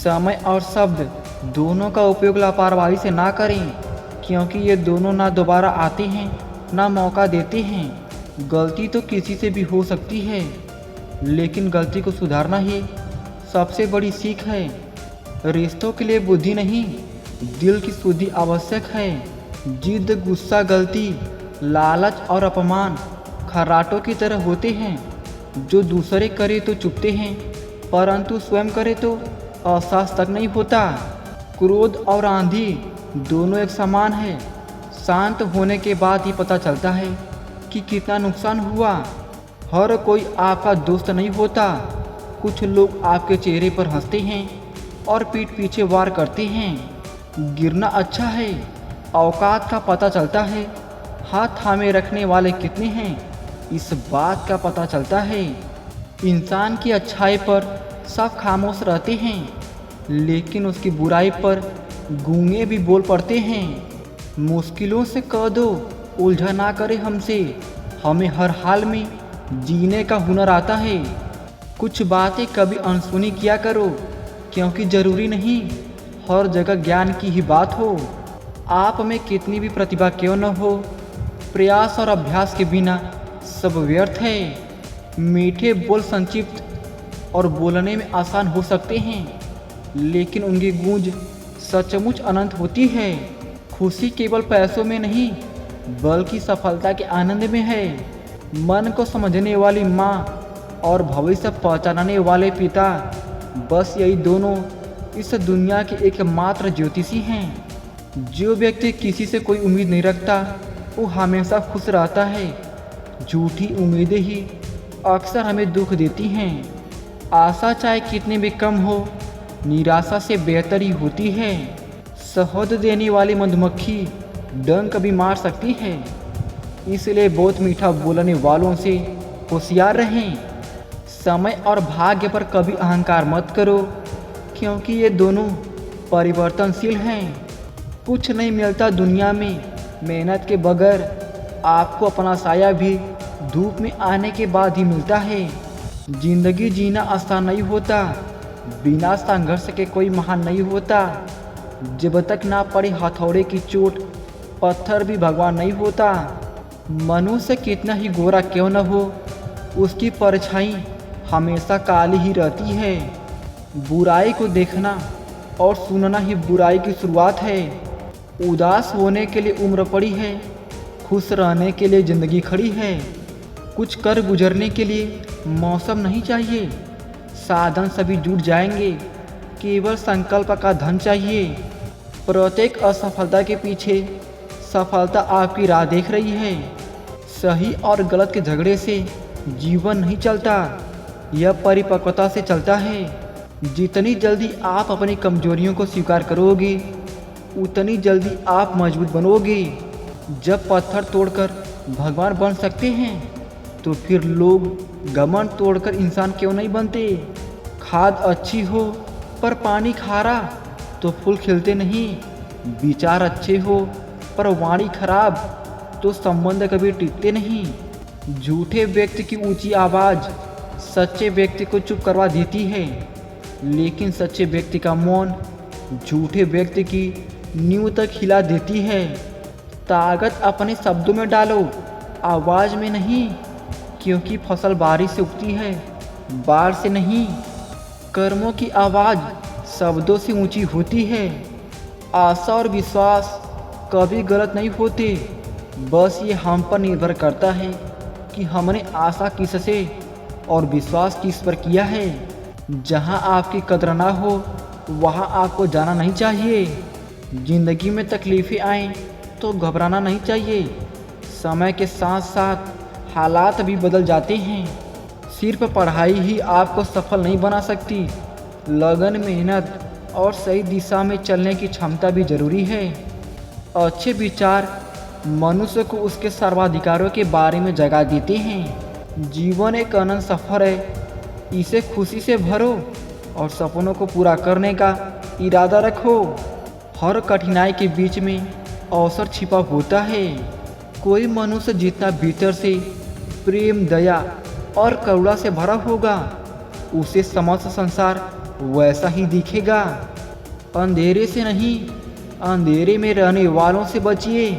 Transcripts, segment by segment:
समय और शब्द दोनों का उपयोग लापरवाही से ना करें, क्योंकि ये दोनों ना दोबारा आते हैं ना मौका देते हैं। गलती तो किसी से भी हो सकती है, लेकिन गलती को सुधारना ही सबसे बड़ी सीख है। रिश्तों के लिए बुद्धि नहीं, दिल की शुद्धि आवश्यक है। जिद, गुस्सा, गलती, लालच और अपमान खर्राटों की तरह होते हैं, जो दूसरे करे तो चुपते हैं, परंतु स्वयं करे तो एहसास तक नहीं होता। क्रोध और आंधी दोनों एक समान है। शांत होने के बाद ही पता चलता है कि कितना नुकसान हुआ। हर कोई आपका दोस्त नहीं होता। कुछ लोग आपके चेहरे पर हंसते हैं और पीठ पीछे वार करते हैं। गिरना अच्छा है, औकात का पता चलता है। हाथ थामे रखने वाले कितने हैं, इस बात का पता चलता है। इंसान की अच्छाई पर सब खामोश रहते हैं, लेकिन उसकी बुराई पर गूंगे भी बोल पड़ते हैं। मुश्किलों से कह दो उलझा ना करे हमसे, हमें हर हाल में जीने का हुनर आता है। कुछ बातें कभी अनसुनी किया करो, क्योंकि ज़रूरी नहीं हर जगह ज्ञान की ही बात हो। आप में कितनी भी प्रतिभा क्यों न हो, प्रयास और अभ्यास के बिना सब व्यर्थ है। मीठे बोल संक्षिप्त और बोलने में आसान हो सकते हैं, लेकिन उनकी गूंज सचमुच अनंत होती है। खुशी केवल पैसों में नहीं, बल्कि सफलता के आनंद में है। मन को समझने वाली माँ और भविष्य पहचानने वाले पिता, बस यही दोनों इस दुनिया के एकमात्र ज्योतिषी हैं। जो व्यक्ति किसी से कोई उम्मीद नहीं रखता, वो हमेशा खुश रहता है। झूठी उम्मीदें ही अक्सर हमें दुख देती हैं। आशा चाहे कितनी भी कम हो, निराशा से बेहतर ही होती है। शहद देने वाली मधुमक्खी डंक भी मार सकती है, इसलिए बहुत मीठा बोलने वालों से होशियार रहें। समय और भाग्य पर कभी अहंकार मत करो, क्योंकि ये दोनों परिवर्तनशील हैं। कुछ नहीं मिलता दुनिया में मेहनत के बगैर। आपको अपना साया भी धूप में आने के बाद ही मिलता है। जिंदगी जीना आसान नहीं होता, बिना संघर्ष के कोई महान नहीं होता। जब तक ना पड़े हथौड़े की चोट, पत्थर भी भगवान नहीं होता। मनुष्य कितना ही गोरा क्यों न हो, उसकी परछाई हमेशा काली ही रहती है। बुराई को देखना और सुनना ही बुराई की शुरुआत है। उदास होने के लिए उम्र पड़ी है, खुश रहने के लिए ज़िंदगी खड़ी है। कुछ कर गुजरने के लिए मौसम नहीं चाहिए, साधन सभी जुट जाएंगे, केवल संकल्प का धन चाहिए। प्रत्येक असफलता के पीछे सफलता आपकी राह देख रही है। सही और गलत के झगड़े से जीवन नहीं चलता, यह परिपक्वता से चलता है। जितनी जल्दी आप अपनी कमजोरियों को स्वीकार करोगे, उतनी जल्दी आप मजबूत बनोगे। जब पत्थर तोड़कर भगवान बन सकते हैं, तो फिर लोग घमंड तोड़कर इंसान क्यों नहीं बनते। खाद अच्छी हो पर पानी खारा, तो फूल खिलते नहीं। विचार अच्छे हो पर वाणी खराब, तो संबंध कभी टिकते नहीं। झूठे व्यक्ति की ऊंची आवाज़ सच्चे व्यक्ति को चुप करवा देती है, लेकिन सच्चे व्यक्ति का मौन झूठे व्यक्ति की नींव तक हिला देती है। ताकत अपने शब्दों में डालो, आवाज़ में नहीं, क्योंकि फसल बारिश से उगती है, बाढ़ से नहीं। कर्मों की आवाज़ शब्दों से ऊंची होती है। आशा और विश्वास कभी गलत नहीं होते, बस ये हम पर निर्भर करता है कि हमने आशा किससे और विश्वास किस पर किया है। जहाँ आपकी कदर ना हो, वहाँ आपको जाना नहीं चाहिए। जिंदगी में तकलीफ़ें आएँ तो घबराना नहीं चाहिए। समय के साथ साथ हालात भी बदल जाते हैं। सिर्फ पढ़ाई ही आपको सफल नहीं बना सकती, लगन, मेहनत और सही दिशा में चलने की क्षमता भी जरूरी है। अच्छे विचार मनुष्य को उसके सर्वाधिकारों के बारे में जगा देते हैं। जीवन एक अनंत सफ़र है, इसे खुशी से भरो और सपनों को पूरा करने का इरादा रखो। हर कठिनाई के बीच में अवसर छिपा होता है। कोई मनुष्य जितना भीतर से प्रेम, दया और करुणा से भरा होगा, उसे समस्त संसार वैसा ही दिखेगा। अंधेरे से नहीं, अंधेरे में रहने वालों से बचिए।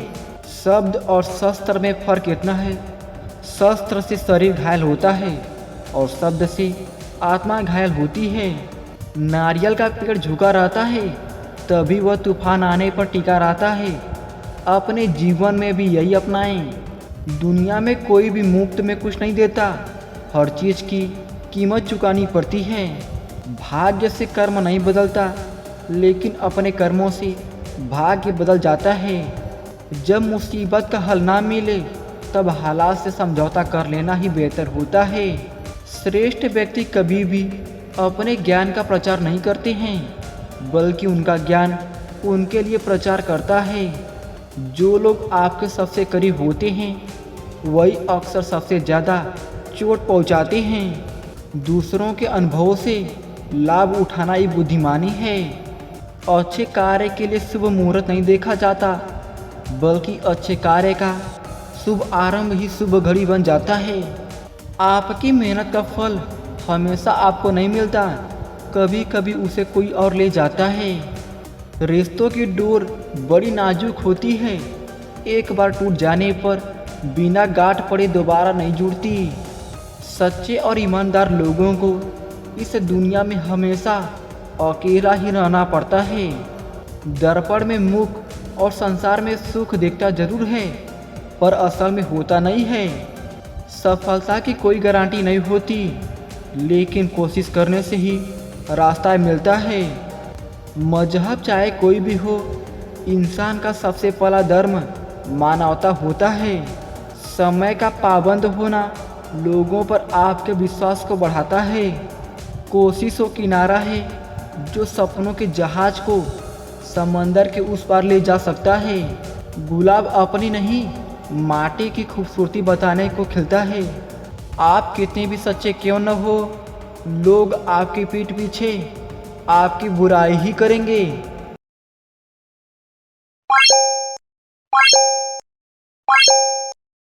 शब्द और शस्त्र में फर्क इतना है, शस्त्र से शरीर घायल होता है और शब्द से आत्मा घायल होती है। नारियल का पेड़ झुका रहता है तभी वह तूफान आने पर टिका रहता है। अपने जीवन में भी यही अपनाएं। दुनिया में कोई भी मुफ्त में कुछ नहीं देता, हर चीज़ की कीमत चुकानी पड़ती है। भाग्य से कर्म नहीं बदलता, लेकिन अपने कर्मों से भाग्य बदल जाता है। जब मुसीबत का हल ना मिले तब हालात से समझौता कर लेना ही बेहतर होता है। श्रेष्ठ व्यक्ति कभी भी अपने ज्ञान का प्रचार नहीं करते हैं, बल्कि उनका ज्ञान उनके लिए प्रचार करता है। जो लोग आपके सबसे करीब होते हैं वही अक्सर सबसे ज़्यादा चोट पहुंचाते हैं। दूसरों के अनुभवों से लाभ उठाना ही बुद्धिमानी है। अच्छे कार्य के लिए शुभ मुहूर्त नहीं देखा जाता, बल्कि अच्छे कार्य का शुभ आरंभ ही शुभ घड़ी बन जाता है। आपकी मेहनत का फल हमेशा आपको नहीं मिलता, कभी कभी उसे कोई और ले जाता है। रिश्तों की डोर बड़ी नाजुक होती है, एक बार टूट जाने पर बिना गांठ पड़े दोबारा नहीं जुड़ती। सच्चे और ईमानदार लोगों को इस दुनिया में हमेशा अकेला ही रहना पड़ता है। दर्पण में मुख और संसार में सुख दिखता जरूर है, पर असल में होता नहीं है। सफलता की कोई गारंटी नहीं होती, लेकिन कोशिश करने से ही रास्ता मिलता है। मजहब चाहे कोई भी हो, इंसान का सबसे पहला धर्म मानवता होता है। समय का पाबंद होना लोगों पर आपके विश्वास को बढ़ाता है। कोशिश वो किनारा है जो सपनों के जहाज को समंदर के उस पार ले जा सकता है। गुलाब अपनी नहीं, माटी की खूबसूरती बताने को खिलता है। आप कितने भी सच्चे क्यों न हो, लोग आपकी पीठ पीछे आपकी बुराई ही करेंगे।